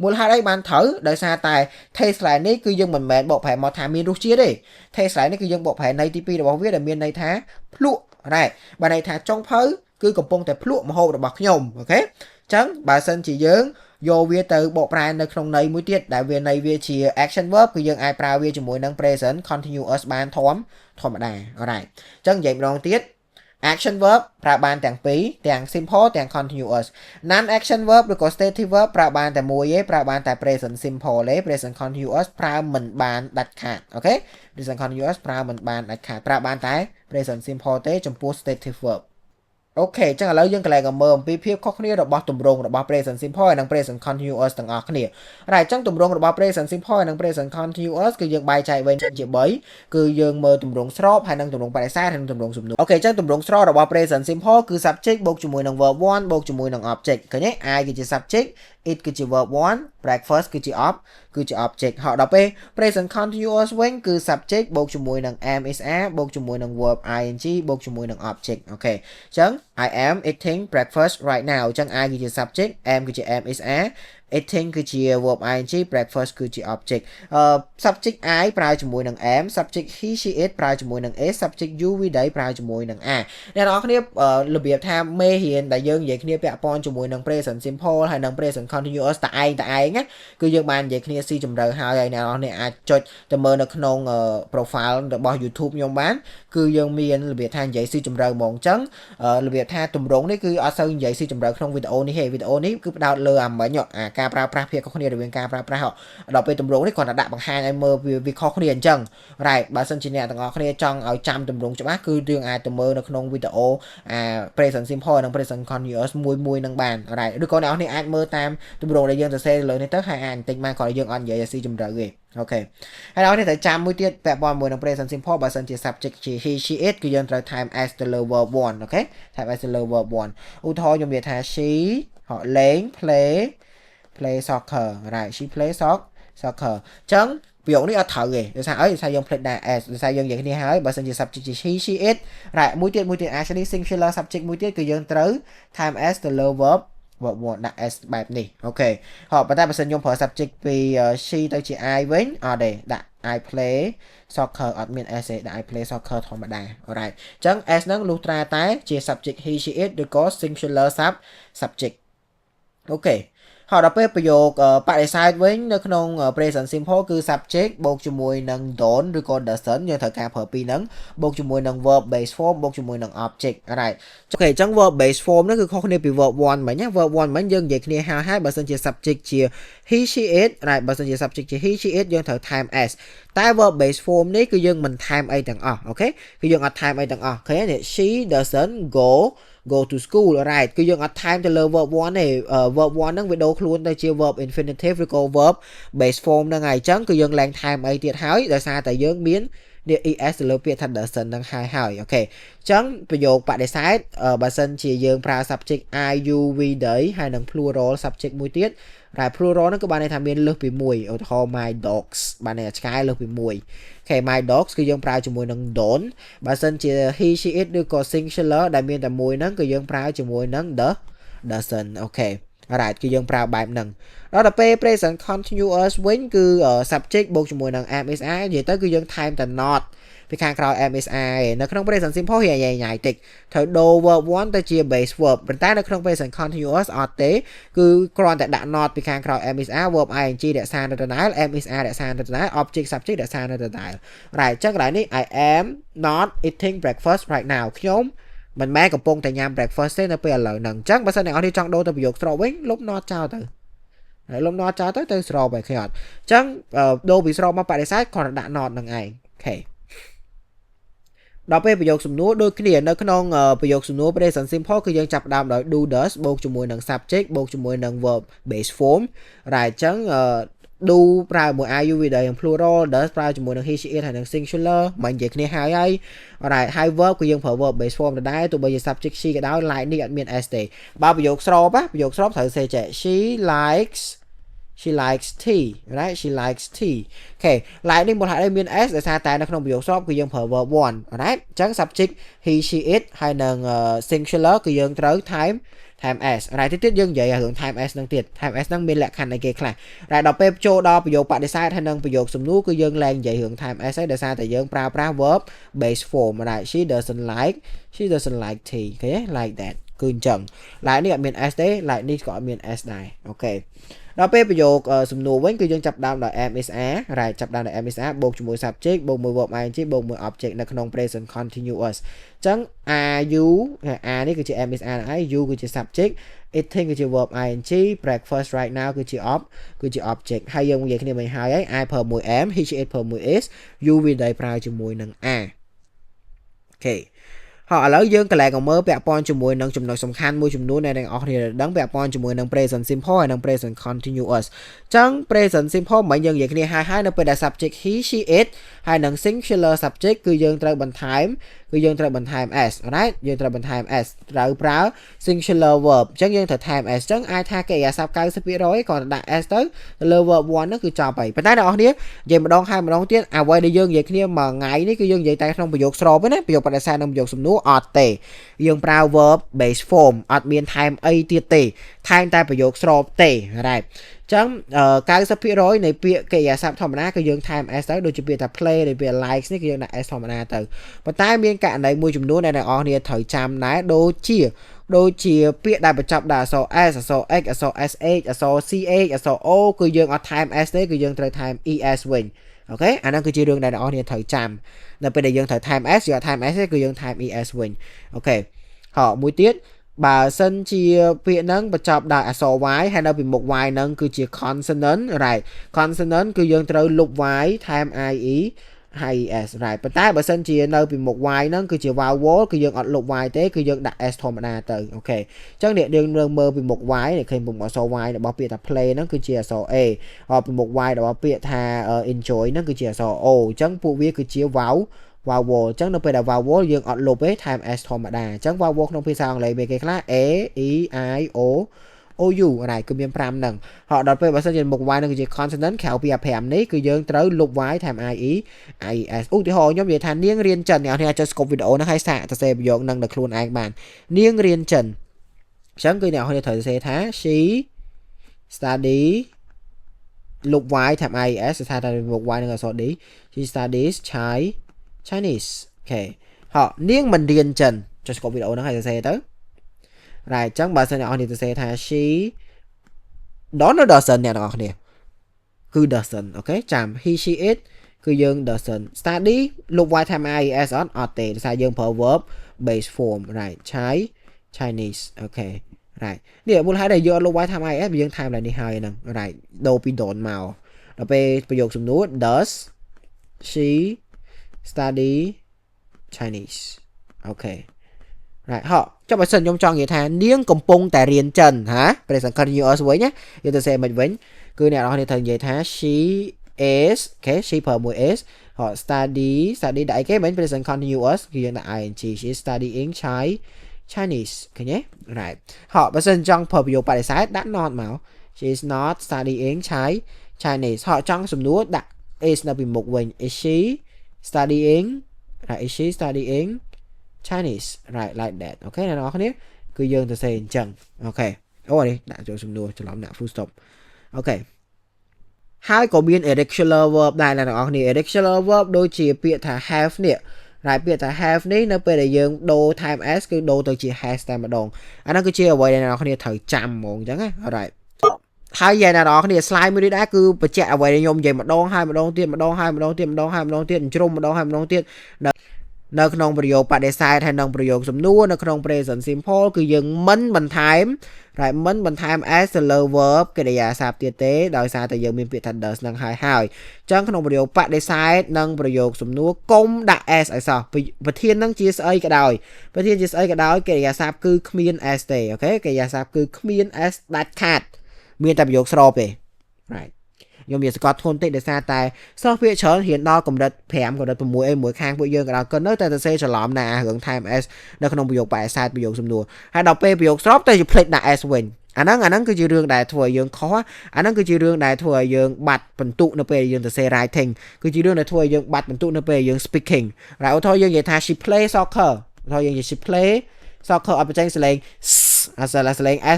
Speaker 1: មូលហេតុអីបានត្រូវដោយសារតែ taste ខ្លះនេះគឺយើងមិនមែនបកប្រែមកថាមានរសជាតិទេ taste ខ្លះនេះគឺយើងបកប្រែន័យទី2របស់វាដែលមានន័យថាភ្លក់right បានន័យថាចុងភៅគឺកំពុងតែភ្លក់ម្ហូបរបស់ខ្ញុំអូខេអញ្ចឹងបើសិនជាយើងយកវាទៅបកប្រែនៅក្នុងន័យមួយទៀតដែលវាន័យវាជា action verb គឺយើងអាចប្រើវាជាមួយនឹង present continuous បានធម្មតា alright អញ្ចឹងនិយាយម្ដងទៀត action verb ប្រើបានទាំងពីរទាំង simple ទាំង continuous non action verb ឬក៏ stative verb ប្រើបានតែមួយទេប្រើបានតែ present simple ទេ present continuous ប្រើមិនបានដាច់ខាតអូខេ present continuous ប្រើមិនបានដាច់ខាតប្រើបានតែ present simple ទេចំពោះ stative verb អូខេអញ្ចឹងឥឡូវយើងកន្លែងមើលអំពីភាពខុសគ្នារបស់ទម្រង់របស់ present simple ហើយនិង present continuous ទាំងអស់គ្នាហើយអញ្ចឹងទម្រង់របស់ present simple ហើយនិង present continuous គឺយើងបែងចែកវិញជា3គឺយើងមើលទម្រង់ស្របហើយនិងទម្រង់បដិសេធហើយនិងទម្រង់សំណួរអូខេអញ្ចឹងទម្រង់ស្របរបស់ present simple គឺ subject បូកជាមួយនឹង verb 1 បូកជាមួយនឹង object ឃើញទេ I គឺជា subject it គឺជា verb 1 breakfast គឺជា object ហើយដល់ពេល present continuous វិញគឺ subject បូកជាមួយនឹង am is are បូកជាមួយនឹង verb ing បូកជាមួយនឹង object អូខេអញ្ចឹង I am eating breakfast right now អញ្ចឹង I គឺជា subject am គឺជា am is are eating គឺជា verb ing breakfast គឺជា object subject I ប្រើជាមួយនឹង am subject he she it ប្រើជាមួយនឹង is subject you we they ប្រើជាមួយនឹង are អ្នកនរគ្នារបៀបថាមេរៀនដែលយើងនិយាយគ្នាពាក់ព័ន្ធជាមួយនឹង present simple ហើយនិង present continuous តែឯងណាគឺយើងបាននិយាយគ្នាស៊ីជម្រៅហើយអ្នកនរគ្នាអាចចុចទៅមើលនៅក្នុង profile របស់ YouTube ខ្ញុំបានគឺយើងមានរបៀបថានិយាយស៊ីជម្រៅហ្មងអញ្ចឹងរបៀបថាទម្រង់នេះគឺអត់សូវនិយាយស៊ីជម្រៅក្នុងវីដេអូនេះទេវីដេអូនេះគឺផ្ដោតលើអាមិញការប្រើប្រាស់ភាពខុសគ្នារវាងការប្រើប្រាស់ដល់ពេលទម្រង់នេះគាត់តែដាក់បង្ហាញឲ្យមើលវាខុសគ្នាអញ្ចឹង right បើសិនជាអ្នកទាំងអស់គ្នាចង់ឲ្យចាំទម្រង់ច្បាស់គឺយើងអាចទៅមើលនៅក្នុងវីដេអូpresent simple និង present continuous មួយនឹងបាន right ឬក៏អ្នកនរគ្នាអាចមើលតាមទម្រង់ដែលយើងសរសេរលើនេះទៅហើយអាចបន្តិចបានគាត់យើងអត់និយាយឲ្យស៊ីជម្រៅទេអូខេហើយអ្នកនរគ្នាត្រូវចាំមួយទៀតពាក់ព័ន្ធមួយនឹង present simple បើសិនជា subject ជា he she it គឺយើងត្រូវ time s ទៅលើ verb 1 អូខេ time s ទៅលើ verb 1ឧទាហរណ៍ខ្ញុំនិយាយថា she លេង play soccer right she play soccer អញ្ចឹងប្រយោគនេះអត់ត្រូវទេដោយសារអីដោយសារយើង play ដែរ s ដោយសារយើងនិយាយគ្នាហើយបើសិនជា subject ជា he she it right មួយទៀត actually singular subject មួយទៀតគឺយើងត្រូវ time s ទៅលើ verb 1ដាក់ s បែបនេះអូខេហើយប៉ុន្តែបើសិនខ្ញុំប្រើ subject ពី she ទៅជា I វិញអត់ទេដាក់ I play soccer អត់មាន s ទេដាក់ I play soccer ធម្មតា alright អញ្ចឹង s ហ្នឹងលុះត្រាតែជា subject he she it ឬក៏ singular subject អូខេហើយដល់ពេលប្រយោគបដិសេធវិញនៅក្នុង present simple គឺ subject បូកជាមួយនឹង don't ឬក៏ doesn't យើងត្រូវការប្រើពីរហ្នឹងបូកជាមួយនឹង verb base form បូកជាមួយនឹង object right អូខេអញ្ចឹង verb base form ហ្នឹងគឺខុសគ្នាពី verb 1 មិញណា verb 1 មិញយើងនិយាយគ្នាហើយបើសិនជា subject ជា he she it right បើសិនជា subject ជា he she it យើងត្រូវ time s តែ verb base form នេះគឺយើងមិន time អីទាំងអស់អូខេគឺយើងអត់ time អីទាំងអស់ឃើញទេ she doesn't go to school right គឺយើងអត់ time ទៅលើ verb 1ទេ verb 1ហ្នឹងវាដូរខ្លួនទៅជា verb infinitive ឬក៏ verb base form ហ្នឹងហើយអញ្ចឹងគឺយើងឡើង time អីទៀតហើយដោយសារតែយើងមាន es ទៅលើពាក្យថា doesn't ហ្នឹងហើយអូខេអញ្ចឹងប្រយោគបដិសេធបើសិនជាយើងប្រើ subject I you we they ហើយនឹង plural subject មួយទៀតតែ plural ហ្នឹងគឺបានន័យថាមានលើសពី1ឧទាហរណ៍ my dogs បានន័យថាឆ្កែលើសពី1អូខេ my dogs គឺយើងប្រើជាមួយនឹង don't បើសិនជា he she it ឬក៏ singular ដែលមានតែមួយហ្នឹងគឺយើងប្រើជាមួយនឹង the doesn't អូខេ right គឺយើងប្រើបែបហ្នឹងដល់ពេល present continuous វិញគឺ subject បូកជាមួយនឹង am is are និយាយទៅគឺយើង time តែ not ពីខាងក្រោយ am is are នៅក្នុង present simple ញ៉ៃតិចត្រូវដូរ verb 1ទៅជា base verb ប៉ុន្តែនៅក្នុង present continuous អត់ទេគឺគ្រាន់តែដាក់ not ពីខាងក្រោយ am is are verb ing រក្សានៅដដែល am is are រក្សានៅដដែល object subject រក្សានៅដដែល right អញ្ចឹងកន្លែងនេះ I am not eating breakfast right now ខ្ញុំមិនមែនកំពុងតែញ៉ាំ breakfast ទេនៅពេលឥឡូវហ្នឹងអញ្ចឹងបើសិនអ្នកនរចង់ដូរទៅប្រយោគស្របវិញលុប not ចោលទៅហើយលុប not ចោលទៅស្របហើយឃើញអត់អញ្ចឹងដូរពីស្របមកបដិសេធគ្រាន់តែដាក់ not នឹងឯងអូខេដល់ពេលប្រយោគសំណួរដូចគ្នានៅក្នុងប្រយោគសំណួរ present simple គឺយើងចាប់ផ្ដើមដោយ do does បូកជាមួយនឹង subject បូកជាមួយនឹង verb base form right អញ្ចឹងdo ប្រើមួយ are you we they និង plural does ប្រើជាមួយនឹង he she it ហើយនឹង singular មិននិយាយគ្នាហើយ right ហើយ verb គឺយើងប្រើ verb base form ដដែលទោះបីជា subject she ក៏ដោយ like នេះអត់មាន s ទេបើប្រយោគស្របប្រយោគស្របត្រូវសេចេះ she likes tea right she likes tea អូខេ like នេះមូលហេតុអីមាន s ដោយសារតែនៅក្នុងប្រយោគស្របគឺយើងប្រើ verb 1 right អញ្ចឹង subject he she it ហើយនឹង singular គឺយើងត្រូវ time s right ទៀតយើងនិយាយរឿង time s ហ្នឹងទៀត time s ហ្នឹងមានលក្ខខណ្ឌអីគេខ្លះ right ដល់ពេលចូលដល់ប្រយោគបដិសេធហើយនឹងប្រយោគសំណួរគឺយើងឡើងនិយាយរឿង time s ហើយដោយសារតែយើងប្រើប្រាស់ verb base form right she doesn't like tea អូខេ like that គឺអញ្ចឹង like នេះអត់មាន s ទេ like នេះក៏អត់មាន s ដែរអូខេ ដល់ពេលប្រយោគសំណួរវិញគឺយើងចាប់ដើមដោយ MSR right ចាប់ដើមដោយ MSR បូកជាមួយ subject បូកមួយ verb ing បូកមួយ object នៅក្នុង present continuous អញ្ចឹង are you are នេះគឺជា MSR ហើយ you គឺជា subject eating គឺជា verb ing breakfast right now គឺជា object ហើយយើងនិយាយគ្នាមិនហើយ I ប្រើមួយ am he she it ប្រើមួយ is you វាដែលប្រើជាមួយនឹង are អូខេឥឡូវយើងកន្លែងមើលពាក់ព័ន្ធជាមួយនឹងចំណុចសំខាន់មួយចំនួនដែលអ្នកនរគ្នាដឹងពាក់ព័ន្ធជាមួយនឹង present simple ហើយនិង present continuous អញ្ចឹង present simple មិនយើងនិយាយគ្នាហើយនៅពេលដែល subject he she it ហើយនឹង singular subject គឺយើងត្រូវបន្ថែមs right យើងត្រូវបន្ថែម s ត្រូវប្រើ singular verb អញ្ចឹងយើងត្រូវថែម s អញ្ចឹងអាចថាកិរិយាសព្ទ 90% គាត់ដាក់ s ទៅលើ verb 1 ហ្នឹងគឺចប់ហើយប៉ុន្តែអ្នកនរគ្នានិយាយម្ដងហើយម្ដងទៀតអ្វីដែលយើងនិយាយគ្នាមួយថ្ងៃនេះគឺយើងនិយាយតែក្នុងប្រយោគស្របទេណាប្រយោគបដិសេធនិងប្រយោគសំណួរអត់ទេយើងប្រើ verb base form អត់មានថែមអីទៀតទេថែមតែប្រយោគស្របទេ right ចឹង 90% នៃពាក្យកិរិយាសព្ទធម្មតាគឺយើងថែម s ទៅដូចជាពាក្យថា play ឬពាក្យ likes នេះគឺយើងដាក់ s ធម្មតាទៅប៉ុន្តែមានករណីមួយចំនួនដែលអ្នកនរគ្នាត្រូវចាំដែរដូចជាពាក្យដែលបញ្ចប់ដោយអក្សរ s អក្សរ x អក្សរ sh អក្សរ ch អក្សរ o គឺយើងអត់ថែម s ទេគឺយើងត្រូវថែម es វិញអូខេអាហ្នឹងគឺជារឿងដែលអ្នកនរគ្នាត្រូវចាំដល់ពេលដែលយើងត្រូវថែម s យើងអត់ថែម s ទេគឺយើងថែម es វិញអូខេមួយទៀតបើសិនជាពាក្យហ្នឹងបញ្ចប់ដោយអក្សរ y ហើយនៅពីមុខ y ហ្នឹងគឺជា consonant right consonant គឺយើងត្រូវលុប y ថែម ie ហើយ es right ប៉ុន្តែបើសិនជានៅពីមុខ y ហ្នឹងគឺជា vowel គឺយើងអត់លុប y ទេគឺយើងដាក់ s ធម្មតាទៅអូខេអញ្ចឹងយើងមើលពីមុខ y នេះឃើញមុខអក្សរ y របស់ពាក្យថា play ហ្នឹងគឺជាអក្សរ a ហើយពីមុខ y របស់ពាក្យថា enjoy ហ្នឹងគឺជាអក្សរ o អញ្ចឹងពួកវាគឺជា vowel អញ្ចឹងនៅពេលដែល vowel យើងអត់លុបទេថែម s ធម្មតាអញ្ចឹង vowel ក្នុងភាសាអង់គ្លេសមានគេខ្លះ a e i o ou ណាគឺមាន5ហ្នឹងហើយដល់ពេលបើសិនជាមុខ y នឹងគឺជា consonant ក្រៅពីអា5នេះគឺយើងត្រូវលុប y ថែម ie ies ឧទាហរណ៍ខ្ញុំនិយាយថានាងរៀនចិនអ្នកនរអាចចុច scope វីដេអូហ្នឹងហើយសាកសរសេរប្រយោគហ្នឹងដល់ខ្លួនឯងបាននាងរៀនចិនអញ្ចឹងគឺអ្នកនរត្រូវសរសេរថា she study លុប y ថែម ies ស្ថានតែមុខ y នឹងអក្សរ d she studies Chinese អូខេនាងមិនរៀនចិនចុច scope វីដេអូហ្នឹងហើយសរសេរទៅright អញ្ចឹងបើសិនអ្នកនរទៅសេថា she doesn't អ្នកនរគ្នាគឺ doesn't អូខេចាំ he she it គឺយើង doesn't study លុប y ថែម ies អត់ទេដោយសារយើងប្រើ verb base form right Chinese អូខេ right នេះមូលហេតុដែលយើងអត់លុប y ថែម ies យើងថែមlạiនេះហើយហ្នឹង right ដូរពី don't មកដល់ពេលប្រយោគសំណួរ does she study Chinese អូខេright ចាំបើសិនខ្ញុំចង់និយាយថានាងកំពុងតែរៀនចិនហា present continuous វិញណាយើងទៅសេមិនវិញគឺអ្នកនរត្រូវនិយាយថា she is អូខេ she ប្រើមួយ is study ដាក់អីគេមិន present continuous គឺយើងដាក់ ing she is studying Chinese ឃើញទេ right បើសិនចង់ប្រើប្រយោគបដិសេធដាក់ not មក she is not studying Chinese ចង់សំណួរដាក់ is នៅពីមុខវិញ is she studying Chinese right like that អូខេអ្នកនរគ្នាគឺយើងទៅសេអញ្ចឹងអូខេនេះដាក់ចូលសំណួរច្រឡំដាក់ full stop អូខេហើយក៏មាន irregular verb ដែរអ្នកនរគ្នា irregular verb ដូចជាពាក្យថា have នេះ right ពាក្យថា have នេះនៅពេលដែលយើងដូរ time s គឺដូរទៅជា has តែម្ដងអាហ្នឹងគឺជាអ្វីដែលអ្នកនរគ្នាត្រូវចាំហ្មងអញ្ចឹងណា right ហើយយ៉ាងអ្នកនរគ្នា slide មួយនេះដែរគឺបញ្ជាក់អ្វីដែលខ្ញុំនិយាយម្ដងហើយម្ដងទៀតម្ដងហើយម្ដងទៀតម្ដងហើយម្ដងទៀតជ្រុំម្ដងហើយម្ដងទៀតនៅក្នុងប្រយោគបដិសេធហើយក្នុងប្រយោគសំណួរនៅក្នុង present simple គឺយើងមិនបន្ថែម s ទៅលើ verb កិរិយាសព្ទទៀតទេដោយសារតែយើងមានពាក្យថា does នឹងហើយអញ្ចឹងក្នុងប្រយោគបដិសេធនិងប្រយោគសំណួរកុំដាក់ s ឲ្យសោះប្រធាននឹងជាស្អីក៏ដោយកិរិយាសព្ទគឺគ្មាន s ទេអូខេកិរិយាសព្ទគឺគ្មាន s ដាច់ខាតមានតែប្រយោគស្របទេ right ខ្ញុំនិយាយសកត់ធ្ងន់តិចដោយសារតែសិស្សភាគច្រើនរៀនដល់កម្រិត5កម្រិត6អីមួយខាងពួកយើងក៏ដល់ក៏នៅតែសរសេរច្រឡំណារឿង time s នៅក្នុងប្រយោគបដិសេធប្រយោគសំណួរហើយដល់ពេលប្រយោគស្របតែផ្លេចដាក់ s វិញអាហ្នឹងគឺជារឿងដែលធ្វើឲ្យយើងខុសអាហ្នឹងគឺជារឿងដែលធ្វើឲ្យយើងបាត់បន្ទុកនៅពេលយើងសរសេរ writing គឺជារឿងដែលធ្វើឲ្យយើងបាត់បន្ទុកនៅពេលយើង speaking ហើយឧទាហរណ៍យើងនិយាយថា she play soccer ឧទាហរណ៍យើងនិយាយ she play soccer អត់បញ្ចេញសលេង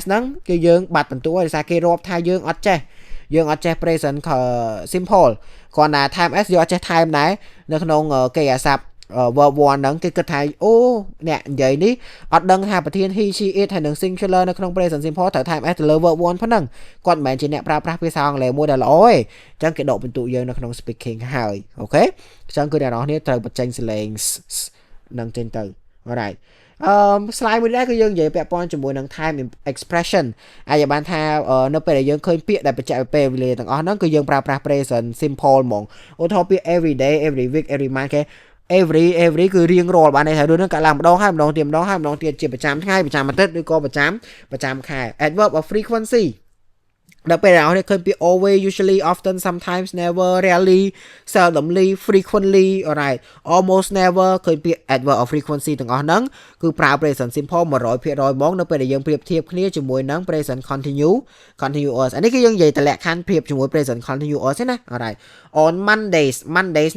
Speaker 1: s ហ្នឹងគឺយើងបាត់បន្ទុកដោយសារគេរាប់ថាយើងអត់ចេះpresent simple គ្រាន់តែ time s យើងអត់ចេះ time ដែរនៅក្នុងកិរិយាសព្ទ verb 1ហ្នឹងគេគិតថាអូអ្នកនិយាយនេះអត់ដឹងថាប្រធាន he she it ហើយនឹង singular នៅក្នុង present simple ត្រូវ time s ទៅលើ verb 1ប៉ុណ្ណឹងគាត់មិនមែនជាអ្នកប្រើប្រាស់ភាសាអង់គ្លេសមួយដែលល្អទេអញ្ចឹងគេដកពិន្ទុយើងនៅក្នុង speaking ហើយអូខេអញ្ចឹងគឺអ្នកនរគ្នាត្រូវបញ្ចេញសលេងនឹងចេញទៅ alright slide មួយនេះគឺយើងនិយាយពាក់ព័ន្ធជាមួយនឹង time expression អាចបានថានៅពេលដែលយើងឃើញពាក្យដែលបញ្ជាក់ពេលវេលាទាំងអស់ហ្នឹងគឺយើងប្រើប្រាស់ present simple ហ្មងឧទាហរណ៍ពាក្យ every day every week every month គេ every គឺរៀងរាល់បានន័យថារឿងហ្នឹងកើតឡើងម្ដងហើយម្ដងទៀតម្ដងហើយម្ដងទៀតជាប្រចាំថ្ងៃប្រចាំអាទិត្យឬក៏ប្រចាំខែ adverb of frequency ដល់ពេលನಾವುឃើញពាក្យ always usually often sometimes never rarely seldomly frequently alright almost never ឃើញពាក្យ adverb of frequency ទាំងអស់ហ្នឹងគឺប្រើ present simple 100% ហ្មងនៅពេលដែលយើងប្រៀបធៀបគ្នាជាមួយនឹង present continuous អានេះគឺយើងនិយាយតលក្ខខណ្ឌប្រៀបជាមួយ present continuous ទេណា alright on Mondays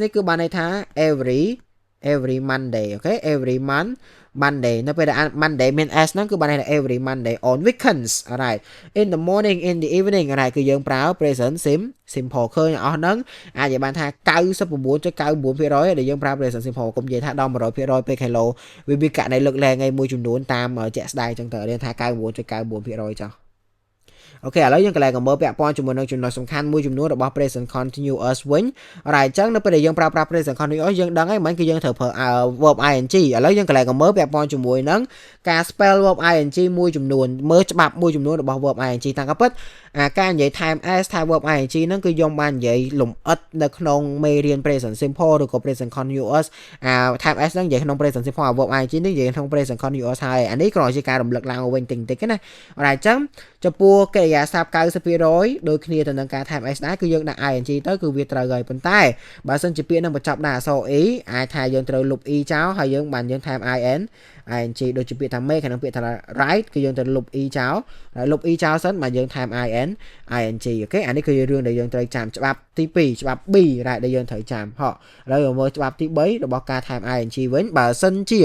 Speaker 1: នេះគឺបានន័យថា every Monday okay every Monday នៅពេលដែល Monday មាន s ហ្នឹងគឺបានន័យថា every Monday on weekends alright in the morning in the evening alright គឺយើងប្រើ present simple ឃើញអស់ហ្នឹងអាចនិយាយបានថា 99.99% ដែលយើងប្រើ present simple កុំនិយាយថាដល់ 100% ពេល kilo វាមានករណីលើកលែងឯមួយចំនួនតាមជាក់ស្ដែងអញ្ចឹងទៅរៀនថា 99.99% ចុះអូខេឥឡូវយើងកន្លែងក៏មើលពាក់ព័ន្ធជាមួយនឹងចំណុចសំខាន់មួយចំនួនរបស់ present continuous វិញហើយអញ្ចឹងនៅពេលដែលយើងប្រើប្រាស់ present continuous យើងដឹងហើយមិនគឺយើងត្រូវប្រើ verb ing ឥឡូវយើងកន្លែងក៏មើលពាក់ព័ន្ធជាមួយនឹងការ spell verb ing មួយចំនួនមើលច្បាប់មួយចំនួនរបស់ verb ing តាមការពិតការនិយាយ time s ថា verb ing ហ្នឹងគឺខ្ញុំបាននិយាយលម្អិតនៅក្នុងមេរៀន present simple ឬក៏ present continuous time s ហ្នឹងនិយាយក្នុង present simple verb ing នេះនិយាយក្នុង present continuous ហើយអានេះគ្រាន់តែជាការរំលឹកឡើងវិញតិចតិចណាអញ្ចឹងចំពោះកិរិយាសព្ទ 90% ដូចគ្នាទៅនឹងការ time s ដែរគឺយើងដាក់ ing ទៅគឺវាត្រូវហើយប៉ុន្តែបើសិនជាពាក្យនឹងបញ្ចប់ដោយអក្សរ e អាចថាយើងត្រូវលុប e ចោលហើយយើងបានយើង time ing ដូចជាពាក្យថា make និងពាក្យថា write គឺយើងត្រូវលុប e ចោលហើយលុប e ចោលសិនបានយើង time ing អូខេអានេះគឺរឿងដែលយើងត្រូវចាំច្បាប់ទី2ច្បាប់ B ដែលយើងត្រូវចាំហ៎ឥឡូវយើងមើលច្បាប់ទី3របស់ការ time ing វិញបើសិនជា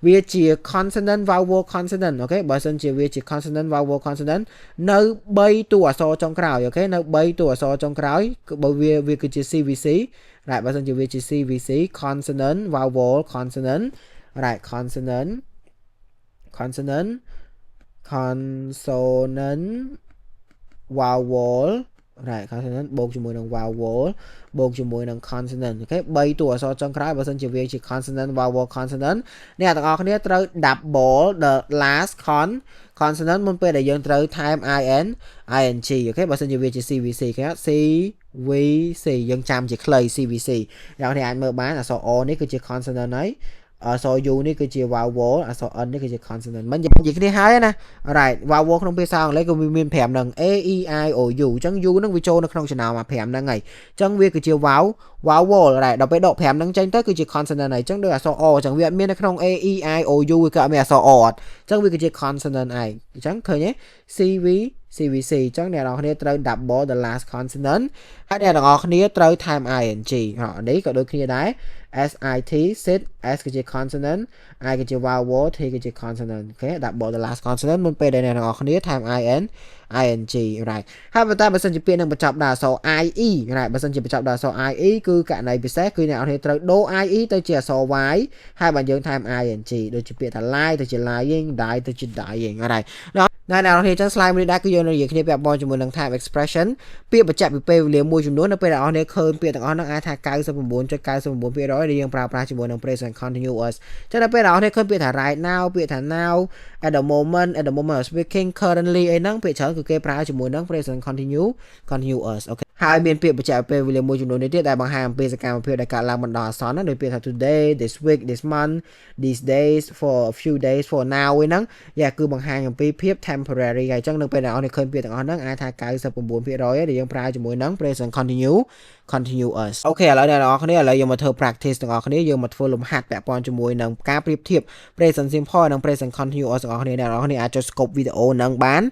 Speaker 1: វាជា consonant vowel consonant អូខេបើសិនជាវាជា consonant vowel consonant នៅ3តួអក្សរចុងក្រោយអូខេនៅ3តួអក្សរចុងក្រោយគឺបើវាគឺជា CVC right បើសិនជាវាជា CVC consonant vowel consonant right consonant vowel right consonant បូកជាមួយនឹង vowel បូកជាមួយនឹង consonant អូខេ3តួអក្សរចុងក្រោយបើសិនជាវាជា consonant vowel consonant អ្នកទាំងអស់គ្នាត្រូវ double the last consonant មុនពេលដែលយើងត្រូវ time ing អូខេបើសិនជាវាជា CVC គេ CVC យើងចាំជាខ្លី CVC អ្នកគ្នាអាចមើលបានអក្សរ O នេះគឺជា consonant ហើយអក្សរ U នេះគឺជា vowel អក្សរ N នេះគឺជា consonant មិននិយាយគ្នាហើយណា right vowel ក្នុងភាសាអង់គ្លេសក៏មាន5ហ្នឹង A E I O U អញ្ចឹង U ហ្នឹងវាចូលនៅក្នុងចំណោម5ហ្នឹងហើយអញ្ចឹងវាគឺជា vowel right ដល់ពេលដក5ហ្នឹងចេញទៅគឺជា consonant ហើយអញ្ចឹងដូចអក្សរ O អញ្ចឹងវាអត់មាននៅក្នុង A E I O U វាក៏អត់មានអក្សរ O អត់អញ្ចឹងវាគឺជា consonant ឯងអញ្ចឹងឃើញទេ CVC អញ្ចឹងអ្នកនរគ្នាត្រូវ double the last consonant ហើយអ្នកនរគ្នាត្រូវ time ing នេះក៏ដូចគ្នាដែរ SIT sit S គឺជា consonant I គឺជា vowel T គឺជា consonant អូខេ double the last consonant មុនពេលដែលអ្នកនរគ្នា time ing right ហើយប៉ុន្តែបើសិនជាពាក្យនឹងបញ្ចប់ដោយអក្សរ IE right បើសិនជាបញ្ចប់ដោយអក្សរ IE គឺករណីពិសេសគឺអ្នកនរគ្នាត្រូវដូរ IE ទៅជាអក្សរ Y ហើយបើយើង time ing ដូចជាពាក្យថា lie ទៅជា lying die ទៅជា dying right អ្នកនរគ្នាចឹង slide មួយនេះដែរគឺយើងនិយាយគ្នាពាក់ព័ន្ធជាមួយនឹង time expression ពាក្យបញ្ជាក់ពីពេលវេលាមួយចំនួននៅពេលអ្នកនរគ្នាឃើញពាក្យទាំងអស់ហ្នឹងអាចថា 99.99% ដែលយើងប្រើប្រាស់ជាមួយនឹង present continuous ចឹងដល់ពេលអ្នកនរគ្នាឃើញពាក្យថា right now ពាក្យថា now at the moment of speaking currently អីហ្នឹងពាក្យច្រើនគឺគេប្រើជាមួយនឹង present continuous អូខេហើយមានពាក្យបញ្ជាក់ពេលវេលាមួយចំនួននេះទៀតដែលបង្ហាញអំពីសកម្មភាពដែលកើតឡើងបណ្ដោះអាសន្នដូចពាក្យថា today this week this month these days for a few days for now អីហ្នឹងគឺបង្ហាញអំពីភាព temporary ហើយអញ្ចឹងនៅពេលដែលអ្នកនរឃើញពាក្យទាំងអស់ហ្នឹងអាចថា 99% ដែលយើងប្រើជាមួយនឹង present continuous អូខេឥឡូវអ្នកនរគ្នាឥឡូវយើងមកធ្វើ practice ទាំងអស់គ្នាយើងមកធ្វើលំហាត់ពាក់ព័ន្ធជាមួយនឹងការប្រៀបធៀប present simple និង present continuous ទាំងអស់គ្នាអ្នកនរគ្នាអាចចុច scope video ហ្នឹងបាន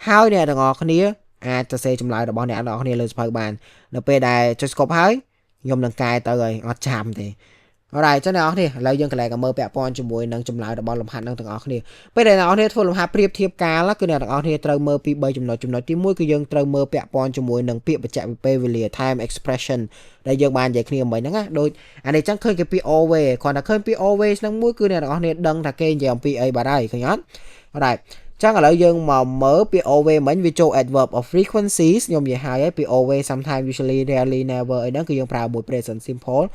Speaker 1: ហើយអ្នកទាំងអស់គ្នាអាចសរសេរចម្លើយរបស់អ្នកនរគ្នាលើសភៅបាននៅពេលដែលចុច scope ហើយខ្ញុំនឹងកែទៅហើយអត់ចាំទេ alright ចឹងអ្នកនរគ្នាឥឡូវយើងកន្លែងមើលពាក់ព័ន្ធជាមួយនឹងចម្លើយរបស់លំហាត់នឹងទាំងអស់គ្នាពេលដែលអ្នកនរគ្នាធ្វើលំហាត់ប្រៀបធៀបកាលគឺអ្នកទាំងអស់គ្នាត្រូវមើលពី3ចំណុចទី1គឺយើងត្រូវមើលពាក់ព័ន្ធជាមួយនឹងពាក្យបច្ចេកវិទ្យាវេលា time expression ដែលយើងបាននិយាយគ្នាមិញហ្នឹងណាដូចអានេះចឹងឃើញគេពី always គ្រាន់តែឃើញពី always ហ្នឹងមួយគឺអ្នកទាំងអស់គ្នាដឹងថាគេនិយាយអំពីអីបាត់ហើយឃើញអត់ alright ចឹងឥឡូវយើងមកមើលពី always មិញវាចូល adverb of frequencies ខ្ញុំនិយាយហើយពី always sometimes usually rarely never អីហ្នឹងគឺយើងប្រើមួយ present simple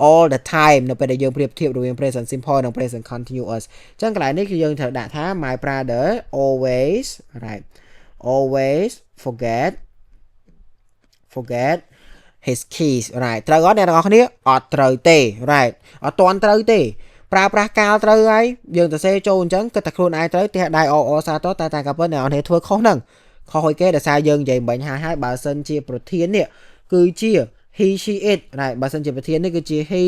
Speaker 1: all the time នៅពេលដែលយើងប្រៀបធៀបរវាង present simple និង present continuous អញ្ចឹងកន្លែងនេះគឺយើងត្រូវដាក់ថា my brother always right always forget his keys right ត្រូវអត់អ្នកទាំងអស់គ្នាអត់ត្រូវទេ right អត់ទាន់ត្រូវទេប្រើប្រាស់កាលត្រូវហើយយើងទៅសេចូលអញ្ចឹងគិតតែខ្លួនឯងត្រូវទះដៃអសាតតែក៏ប៉ុន្តែអ្នកនរធ្វើខុសហ្នឹងខុសឲ្យគេដោយសារយើងនិយាយមិញហើយបើសិនជាប្រធាននេះគឺជា he she it ហើយបើសិនជាប្រធាននេះគឺជា he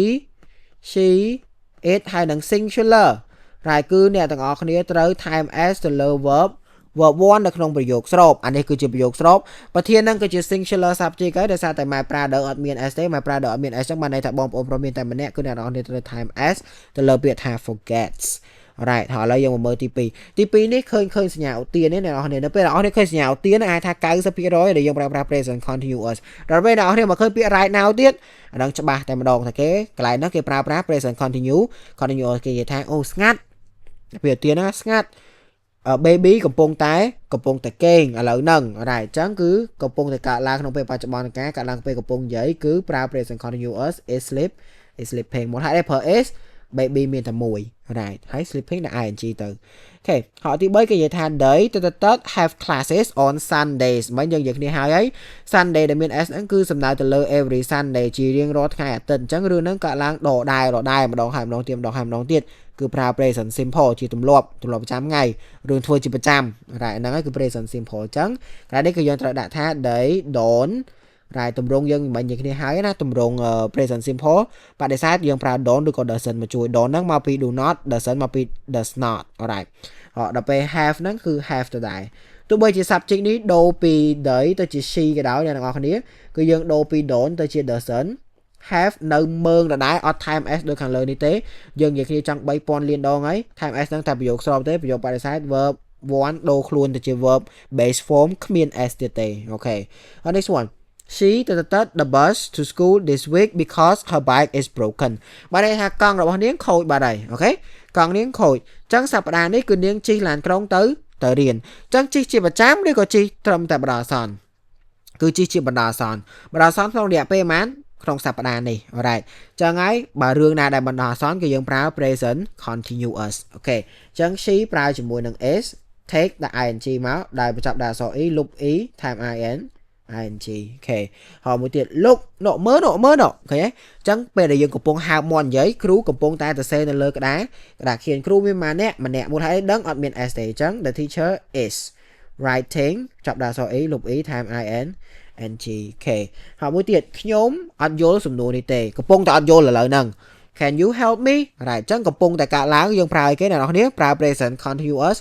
Speaker 1: she it ហើយនឹង singular ហើយគឺអ្នកទាំងអស់គ្នាត្រូវ time s ទៅលើ verb 1នៅក្នុងប្រយោគស្របអានេះគឺជាប្រយោគស្របប្រធានហ្នឹងគឺជា singular subject ហើយដោយសារតែ my brother អត់មាន s ទេ my brother អត់មាន s ចឹងបានន័យថាបងប្អូនប្រុសមានតែម្នាក់គឺអ្នកទាំងអស់គ្នាត្រូវ time s ទៅលើពាក្យថា forgets right ហើយឥឡូវយើងមកមើលទី2នេះឃើញសញ្ញាឧទាននេះអ្នកនរគ្នានៅពេលអ្នកនរឃើញសញ្ញាឧទានអាចថា 90% ដែលយើងប្រើប្រាស់ present continuous ដល់ពេលអ្នកនរមកឃើញពាក្យ right now ទៀតអាហ្នឹងច្បាស់តែម្ដងថាគេកន្លែងហ្នឹងគេប្រើប្រាស់ present continuous គេនិយាយថាអូស្ងាត់ពាក្យឧទានណាស្ងាត់baby កំពុងតែគេងឥឡូវហ្នឹង right អញ្ចឹងគឺកំពុងតែកើតឡើងក្នុងពេលបច្ចុប្បន្នកាលកើតឡើងពេលកំពុងនិយាយគឺប្រើ present continuous is sleeping មកហើយប្រើ is baby មានតែមួយ right ហើយ sleeping ដាក់ ing ទៅអូខេហើយទី3គេនិយាយថា they have classes on Sundays មិនយើងនិយាយគ្នាហើយ Sunday ដែលមាន s ហ្នឹងគឺសំដៅទៅលើ every Sunday ជារៀងរាល់ថ្ងៃអាទិត្យអញ្ចឹងរឿងហ្នឹងកើតឡើងដដែលម្ដងហើយម្ដងទៀតគឺប្រើ present simple ជាទម្លាប់ប្រចាំថ្ងៃរឿងធ្វើជាប្រចាំ right ហ្នឹងហើយគឺ present simple អញ្ចឹងក្រៅនេះគឺយើងត្រូវដាក់ថា they don't រ៉ៃតម្រងយើងមិននិយាយគ្នាហើយណាតម្រង present simple បដិសេធយើងប្រើ don't ឬក៏ doesn't មកជួយ don't ហ្នឹងមកពី do not doesn't មកពី does not alright ដល់ពេល have ហ្នឹងគឺ have ទៅដែរទោះបីជា subject នេះដូរពី they ទៅជា she ក៏ដោយអ្នកទាំងអស់គ្នាគឺយើងដូរពី don't ទៅជា doesn't have នៅមើងដដែលអត់ time s ដូចខាងលើនេះទេយើងនិយាយគ្នាចង់ 3000 លានដងហើយ time s ហ្នឹងតែប្រយោគស្របទេប្រយោគបដិសេធ verb 1ដូរខ្លួនទៅជា verb base form គ្មាន s ទៀតទេអូខេ next one she the bus to school this week because her bike is broken បាទន័យថាកង់របស់នាងខូចបាទហើយអូខេកង់នាងខូចអញ្ចឹងសប្តាហ៍នេះគឺនាងជិះឡានក្រុងទៅរៀនអញ្ចឹងជិះជាប្រចាំឬក៏ជិះត្រឹមតែបណ្ដោះអាសន្នគឺជិះជាបណ្ដោះអាសន្នក្នុងរយៈពេលប៉ុន្មានក្នុងសប្តាហ៍នេះ alright អញ្ចឹងហើយបើរឿងណាដែលបណ្ដោះអាសន្នគឺយើងប្រើ present continuous អូខេអញ្ចឹង she ប្រើជាមួយនឹង is take ដាក់ ing មកដែលបញ្ចប់ដាក់អក្សរ e loop e time in ing អូខេហើយមួយទៀត look មើលអូខេអញ្ចឹងពេលដែលយើងកំពុងហើបមាត់និយាយគ្រូកំពុងតែសរសេរនៅលើក្តារខៀនគ្រូមានម្នាក់មូលហេតុដឹងអត់មាន s ទេអញ្ចឹង the teacher is writing ចាប់ដាក់អក្សរ e loop e time in ng អូខេហើយមួយទៀតខ្ញុំអត់យល់សំណួរនេះទេកំពុងតែអត់យល់ឥឡូវហ្នឹង can you help me right អញ្ចឹងកំពុងតែកើតឡើងយើងប្រើអីគេអ្នកនរគ្នាប្រើ present continuous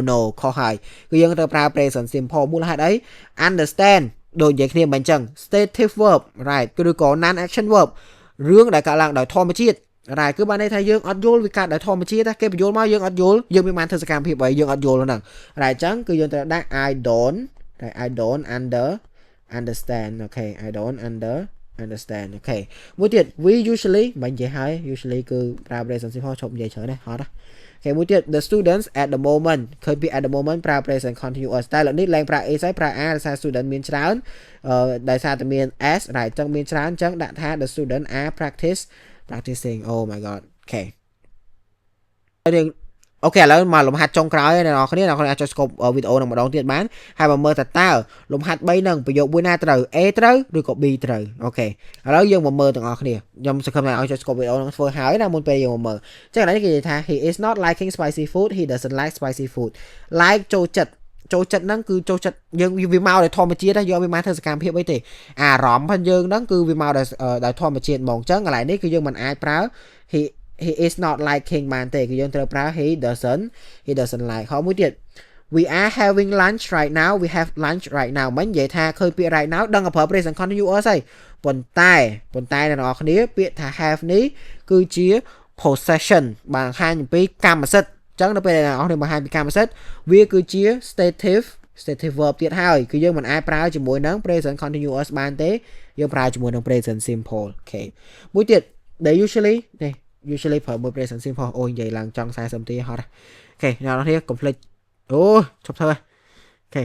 Speaker 1: no ខុសហើយគឺយើងត្រូវប្រើ present simple មូលហេតុអី understand ដូចនិយាយគ្នាមិនអញ្ចឹង stative verb right គឺក៏ non action verb រឿងដែលកើតឡើងដោយធម្មជាតិ right គឺបានន័យថាយើងអត់យល់វាកើតដោយធម្មជាតិតែគេបញ្យល់មកយើងអត់យល់យើងមានបានធ្វើសកម្មភាពអីយើងអត់យល់ហ្នឹង right អញ្ចឹងគឺយើងត្រូវដាក់ I don't understand អូខេ I don't understand អូខេមួយទៀត we usually មិននិយាយហើយ usually គឺប្រើ present simple ឈប់និយាយច្រើនណាហត់ណាអូខេមួយទៀត the students at the moment ឃើញពី at the moment ប្រើ present continuous តែឥឡូវនេះឡើងប្រើ is ហើយប្រើ are ដោយសារ student មានច្រើនដោយសារតែមាន s right អញ្ចឹងមានច្រើនអញ្ចឹងដាក់ថា the student are practicing oh my god អូខេអូខេឥឡូវមកលំហាត់ចុងក្រោយអ្នកនរគ្នាអាចចុច scope វីដេអូនឹងម្ដងទៀតបានហើយមកមើលតើលំហាត់3ហ្នឹងប្រយោគមួយណាត្រូវ A ត្រូវឬក៏ B ត្រូវអូខេឥឡូវយើងមកមើលទាំងអស់គ្នាខ្ញុំសង្ឃឹមថាឲ្យចុច scope វីដេអូនឹងធ្វើហើយណាមុនពេលយើងមកមើលអញ្ចឹងឥឡូវនេះគេនិយាយថា he is not liking spicy food he doesn't like spicy food like ចូលចិត្តហ្នឹងគឺចូលចិត្តយើងវាមកដោយធម្មជាតិយើងមិនបានធ្វើសកម្មភាពអីទេអារម្មណ៍ផងយើងហ្នឹងគឺវាមកដោយធម្មជាតិហ្មងអញ្ចឹងកន្លែងនេះគឺយើងមិនអាចប្រើ he is not liking បានទេគឺយើងត្រូវប្រើ he doesn't like ហើយមួយទៀត we are having lunch right now we have lunch right now មិននិយាយថាឃើញពាក្យ right now ដឹងតែប្រើ present continuous ហើយប៉ុន្តែអ្នកនរគ្នាពាក្យថា have នេះ គឺជា possession បង្ហាញពីកម្មសិទ្ធិអញ្ចឹងនៅពេលដែលអ្នកនរគ្នាបង្ហាញពីកម្មសិទ្ធិវាគឺជា stative verb ទៀតហើយគឺយើងមិនអាចប្រើជាមួយនឹង present continuous បានទេយើងប្រើជាមួយនឹង present simple អូខេមួយទៀតដែល usually ប្រើមួយ present simple អូនិយាយឡើងចង់40នាទីហត់អូខេអ្នកនរគ្នា complete អូឈប់ធ្វើអូខេ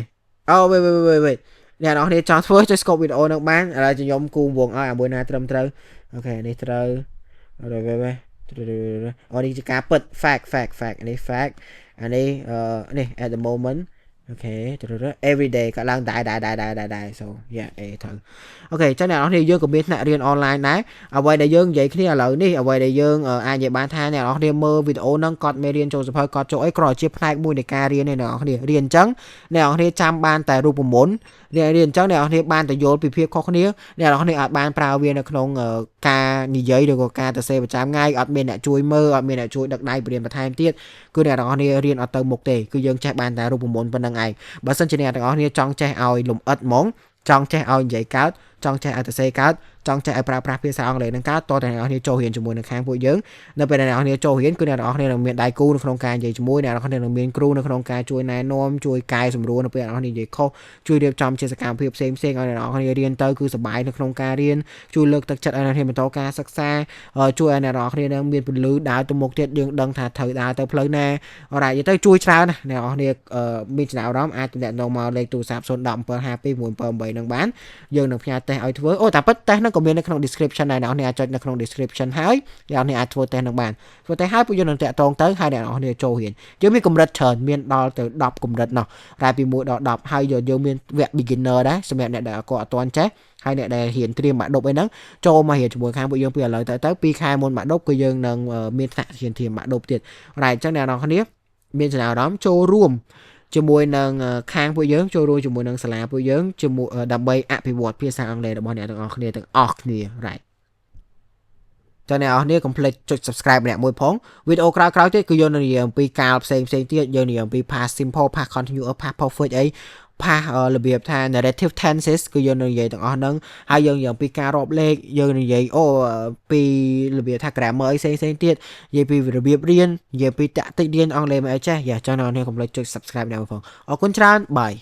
Speaker 1: អូ wait អ្នកនរគ្នាចង់ធ្វើចុច scope video នឹងបានឥឡូវខ្ញុំគូវងឲ្យអាមួយណាត្រឹមត្រូវអូខេនេះត្រូវអូនេះជាការពិត fact នេះ fact អានេះនេះ at the moment អូខេ every day ក៏ឡើងដែរ so yeah ត្រូវអូខេចឹងអ្នកនរគ្នាយើងក៏មានថ្នាក់រៀន online ដែរអ្វីដែលយើងនិយាយគ្នាឥឡូវនេះអ្វីដែលយើងអាចនិយាយបានថាអ្នកនរគ្នាមើលវីដេអូហ្នឹងគាត់មេរៀនចូលសភៅគាត់ចូលអីគ្រាន់តែជាផ្នែកមួយនៃការរៀនទេអ្នកនរគ្នារៀនអញ្ចឹងអ្នកនរគ្នាចាំបានតែរូបមន្តរៀនអញ្ចឹងអ្នកនរគ្នាបានតែយល់ពីភាពខុសគ្នាអ្នកនរគ្នាអាចបានប្រើវានៅក្នុងការនិយាយឬក៏ការទៅសេប្រចាំថ្ងៃអត់មានអ្នកជួយមើលអត់មានអ្នកជួយដឹកដៃបរៀនបន្ថែមទៀតគឺអ្នកនរគ្នារៀនអត់ទៅមុខទេគឺយើងចេះបានតែរូបមន្តប៉ុណ្្នឹងឯងបើសិនជាអ្នកទាំងអស់គ្នាចង់ចេះឲ្យលំអិតហ្មងចង់ចេះឲ្យនិយាយកើតចង់ចេះឲ្យទៅសេកើតចង់ចេះឲ្យប្រើប្រាស់ភាសាអង់គ្លេសនឹងកើតតតែអ្នកនរគ្នាចូលរៀនជាមួយនឹងខាងពួកយើងនៅពេលដែលអ្នកនរគ្នាចូលរៀនគឺអ្នកនរគ្នានឹងមានដៃគូនៅក្នុងការនិយាយជាមួយអ្នកនរគ្នានឹងមានគ្រូនៅក្នុងការជួយណែនាំជួយកែសម្រួលនៅពេលអ្នកនរគ្នានិយាយខុសជួយរៀបចំជាសកម្មភាពផ្សេងៗឲ្យអ្នកនរគ្នារៀនទៅគឺសប្បាយនៅក្នុងការរៀនជួយលើកទឹកចិត្តឲ្យអ្នកនរគ្នាបន្តការសិក្សាជួយឲ្យអ្នកនរគ្នានឹងមានពលឺដើរទៅមុខទៀតយើងដឹងថាត្រូវដើរទៅផ្លូវណាអរ៉ាយទៅជួយច្រើនណាអ្នកនរគ្នាមានចំណាប់អារម្មណ៍អាចទំនាក់ទំនងមកលេខទូរស័ព្ទ01752 178នឹងបានយើងនឹងផ្ញើតេស្តឲ្យធ្វើអូតែប៉ិតតេស្តហ្នឹងក៏មាននៅក្នុង description ដែរអ្នកនរអាចចុចនៅក្នុង description ហើយអ្នកនរអាចធ្វើតេស្តនឹងបានធ្វើតេស្តហើយពួកយើងនឹងតាក់ទងទៅហើយអ្នកនរចូលរៀនយើងមានកម្រិតច្រើនមានដល់ទៅ10កម្រិតណោះរ៉ាពី1ដល់10ហើយយើងមានវគ្គ beginner ដែរសម្រាប់អ្នកដែលគាត់អត់ទាន់ចេះហើយអ្នកដែលរៀនត្រៀមបាក់ឌុបអីហ្នឹងចូលមករៀនជាមួយខាងពួកយើងពីឥឡូវទៅ2ខែមុនបាក់ឌុបគឺយើងនឹងមានថ្នាក់រៀនត្រៀមបាក់ឌុបទៀតរ៉ាអញ្ចឹងអ្នកនរគ្នាមានចំណាប់អារម្មណ៍ចូលរួមជាមួយនឹងខាងពួកយើងចូលរួមជាមួយនឹងសាលាពួកយើងជាមួយដើម្បីអភិវឌ្ឍភាសាអង់គ្លេសរបស់អ្នកទាំងអស់គ្នាright ចឹងអ្នកនរគ្នាកុំភ្លេចចុច subscribe ម្នាក់មួយផងវីដេអូក្រោយៗទៀតគឺយើងនឹងនិយាយអំពីកាលផ្សេងទៀតយើងនិយាយអំពី past simple past continuous past perfect អី past របៀបថា narrative tenses គឺយើងនឹងនិយាយទាំងអស់ហ្នឹងហើយយើងនិយាយអំពីការរាប់លេខយើងនិយាយពីរបៀបថា grammar អីផ្សេងទៀតនិយាយពីរបៀបរៀននិយាយពីតាក់ទិចរៀនអង់គ្លេសមកអីចេះយ៉ាចឹងអ្នកនរគ្នាកុំភ្លេចចុច subscribe ម្នាក់មួយផងអរគុណច្រើនបាយ